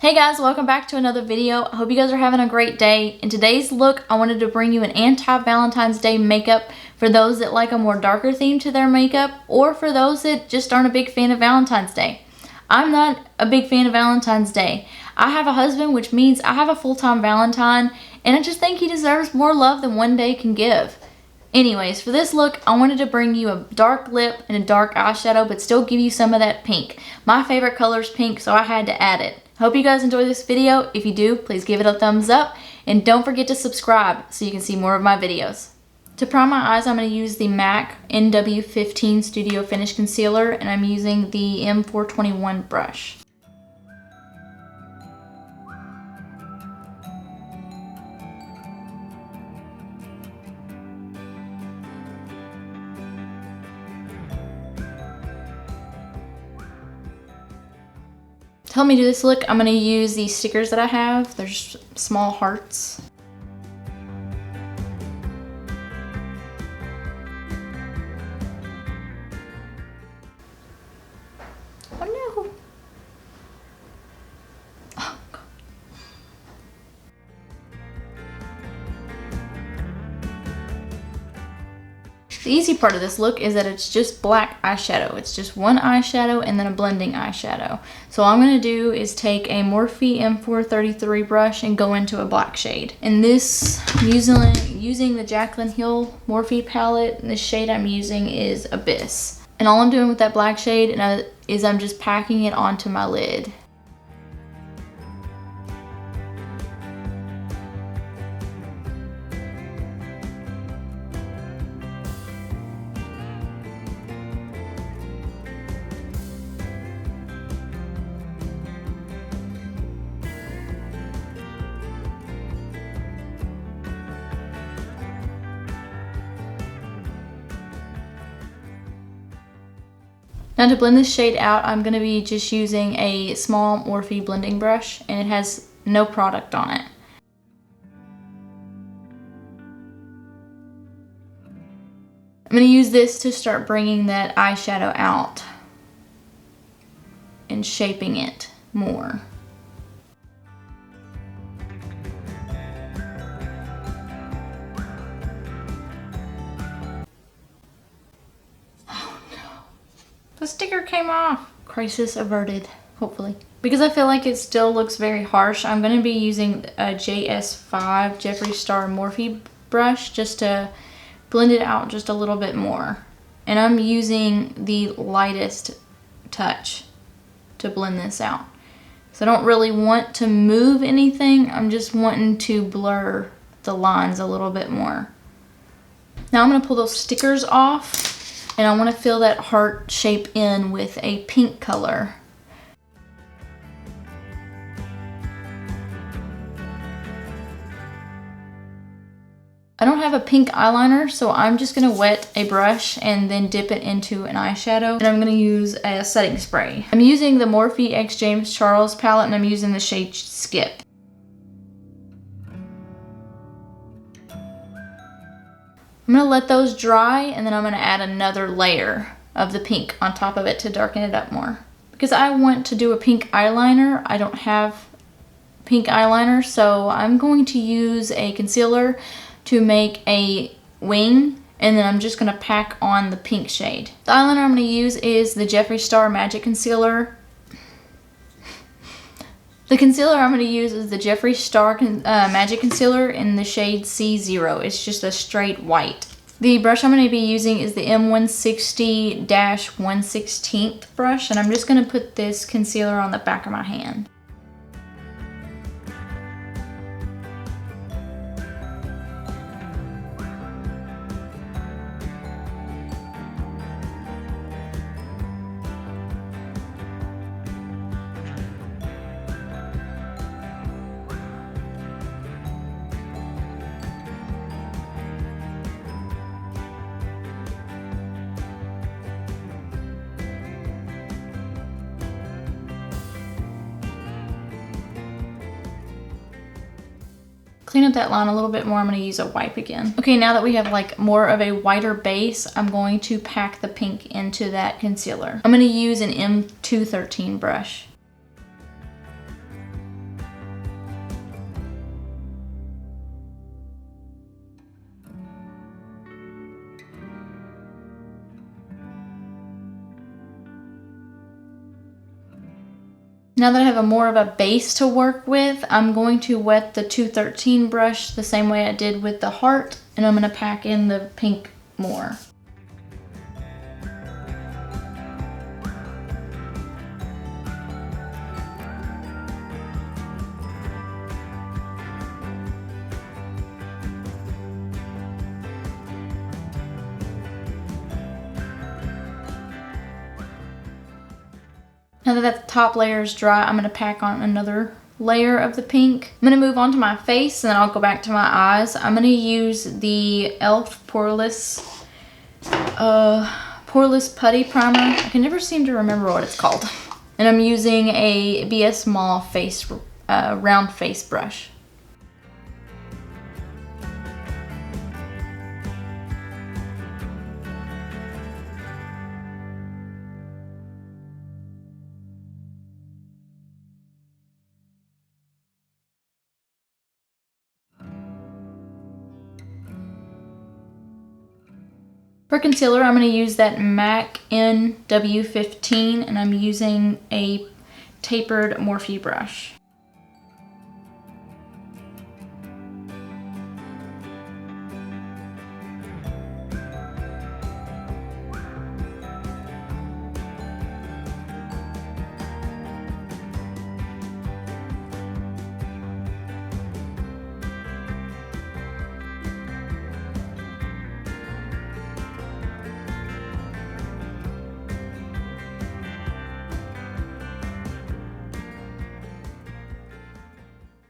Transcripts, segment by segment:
Hey guys, welcome back to another video. I hope you guys are having a great day. In today's look, I wanted to bring you an anti-Valentine's Day makeup for those that like a more darker theme to their makeup, or for those that just aren't a big fan of Valentine's Day. I'm not a big fan of Valentine's Day. I have a husband, which means I have a full-time Valentine, and I just think he deserves more love than one day can give. Anyways, for this look, I wanted to bring you a dark lip and a dark eyeshadow, but still give you some of that pink. My favorite color is pink, so I had to add it. Hope you guys enjoy this video. If you do, please give it a thumbs up, and don't forget to subscribe so you can see more of my videos. To prime my eyes, I'm going to use the MAC NW15 Studio Finish Concealer, and I'm using the M421 brush. To help me do this look, I'm going to use these stickers that I have. They're just small hearts. Oh no! Oh, God. The easy part of this look is that it's just black eyeshadow. It's just one eyeshadow and then a blending eyeshadow. So all I'm going to do is take a Morphe M433 brush and go into a black shade. And this, using the Jaclyn Hill Morphe palette, and the shade I'm using is Abyss. And all I'm doing with that black shade is I'm just packing it onto my lid. Now to blend this shade out, I'm going to be just using a small Morphe blending brush, and it has no product on it. I'm going to use this to start bringing that eyeshadow out and shaping it more. The sticker came off. Crisis averted, hopefully. Because I feel like it still looks very harsh, I'm going to be using a JS5 Jeffree Star Morphe brush just to blend it out just a little bit more. And I'm using the lightest touch to blend this out. So I don't really want to move anything, I'm just wanting to blur the lines a little bit more. Now I'm going to pull those stickers off. And I want to fill that heart shape in with a pink color. I don't have a pink eyeliner, so I'm just going to wet a brush and then dip it into an eyeshadow. And I'm going to use a setting spray. I'm using the Morphe X James Charles palette, and I'm using the shade Skip. I'm going to let those dry, and then I'm going to add another layer of the pink on top of it to darken it up more. Because I want to do a pink eyeliner, I don't have pink eyeliner, so I'm going to use a concealer to make a wing, and then I'm just going to pack on the pink shade. The eyeliner I'm going to use is the Jeffree Star Magic Concealer. The concealer I'm going to use is the Jeffree Star Magic Concealer in the shade C0. It's just a straight white. The brush I'm going to be using is the M160-1 brush, and I'm just going to put this concealer on the back of my hand. Clean up that line a little bit more. I'm going to use a wipe again. Okay, now that we have like more of a whiter base, I'm going to pack the pink into that concealer. I'm going to use an M213 brush. Now that I have more of a base to work with, I'm going to wet the 213 brush the same way I did with the heart, and I'm going to pack in the pink more. Now that the top layer is dry, I'm going to pack on another layer of the pink. I'm going to move on to my face, and then I'll go back to my eyes. I'm going to use the e.l.f. Poreless Putty Primer. I can never seem to remember what it's called. And I'm using a BS Morphe round face brush. For concealer, I'm going to use that MAC NW15, and I'm using a tapered Morphe brush.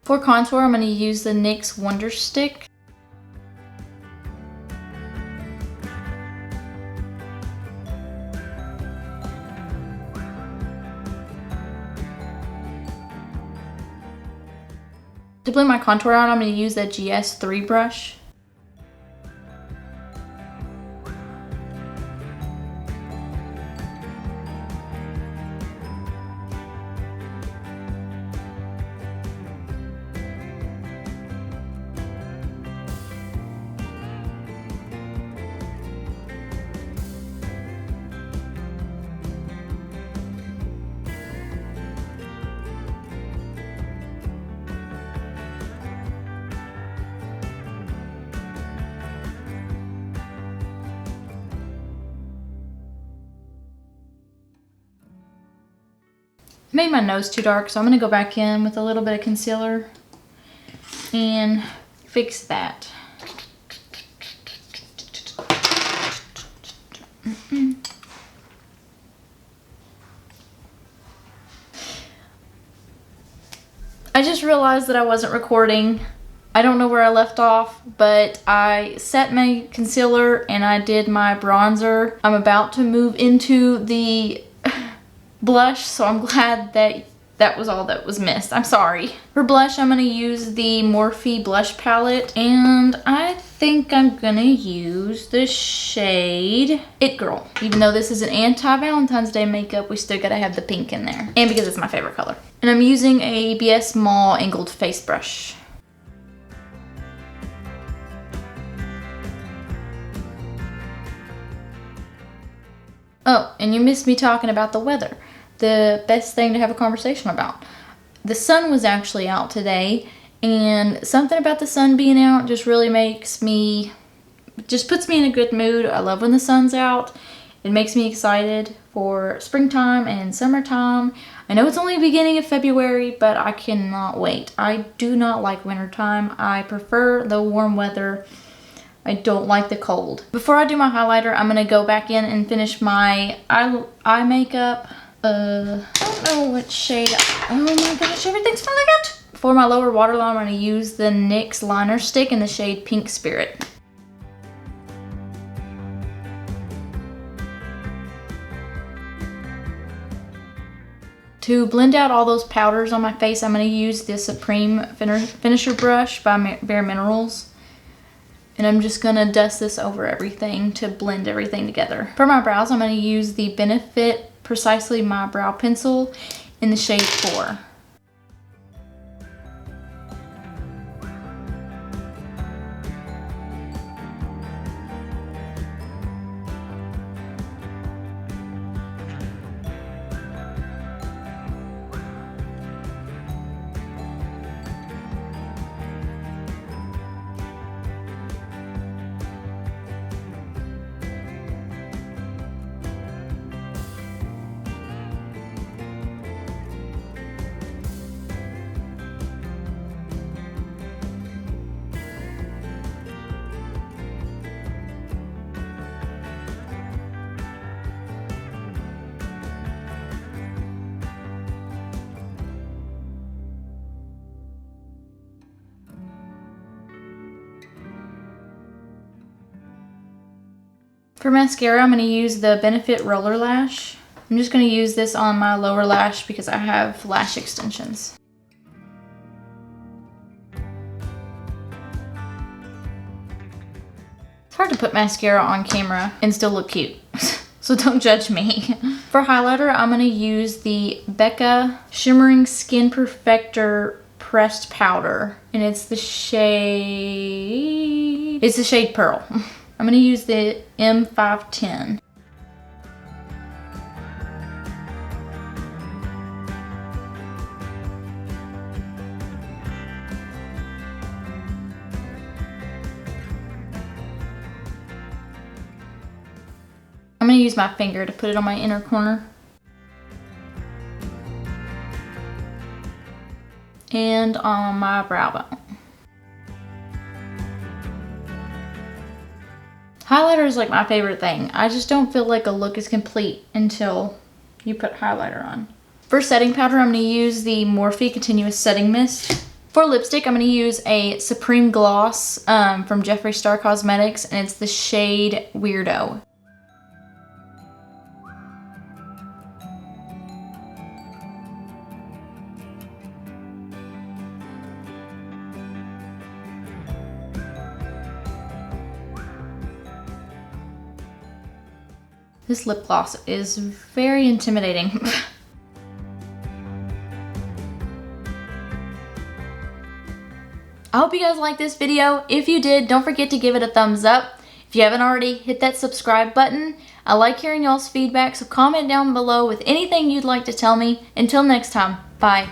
For contour, I'm going to use the NYX Wonder Stick. To blend my contour out, I'm going to use the GS3 brush. Made my nose too dark, so I'm going to go back in with a little bit of concealer and fix that. I just realized that I wasn't recording. I don't know where I left off, but I set my concealer and I did my bronzer. I'm about to move into the blush, so I'm glad that that was all that was missed. I'm sorry. For blush, I'm going to use the Morphe blush palette, and I think I'm going to use the shade It Girl. Even though this is an anti-Valentine's Day makeup, we still got to have the pink in there, and because it's my favorite color. And I'm using a BS Mall angled face brush. Oh, and you missed me talking about the weather. The best thing to have a conversation about. The sun was actually out today, and something about the sun being out just really puts me in a good mood. I love when the sun's out. It makes me excited for springtime and summertime. I know it's only the beginning of February, but I cannot wait. I do not like wintertime. I prefer the warm weather. I don't like the cold. Before I do my highlighter, I'm going to go back in and finish my eye makeup. I don't know what shade. Oh my gosh, everything's falling out. For my lower waterline, I'm going to use the NYX liner stick in the shade Pink Spirit. To blend out all those powders on my face, I'm going to use the Supreme Finisher brush by BareMinerals. And I'm just going to dust this over everything to blend everything together. For my brows, I'm going to use the Benefit Precisely My Brow Pencil in the shade 4. For mascara, I'm going to use the Benefit Roller Lash. I'm just going to use this on my lower lash because I have lash extensions. It's hard to put mascara on camera and still look cute, so don't judge me. For highlighter, I'm going to use the Becca Shimmering Skin Perfector Pressed Powder, and it's the shade Pearl. I'm going to use the M510. I'm going to use my finger to put it on my inner corner. And on my brow bone. Highlighter is like my favorite thing. I just don't feel like a look is complete until you put highlighter on. For setting powder, I'm going to use the Morphe Continuous Setting Mist. For lipstick, I'm going to use a Supreme Gloss from Jeffree Star Cosmetics, and it's the shade Weirdo. This lip gloss is very intimidating. I hope you guys liked this video. If you did, don't forget to give it a thumbs up. If you haven't already, hit that subscribe button. I like hearing y'all's feedback, so comment down below with anything you'd like to tell me. Until next time, bye.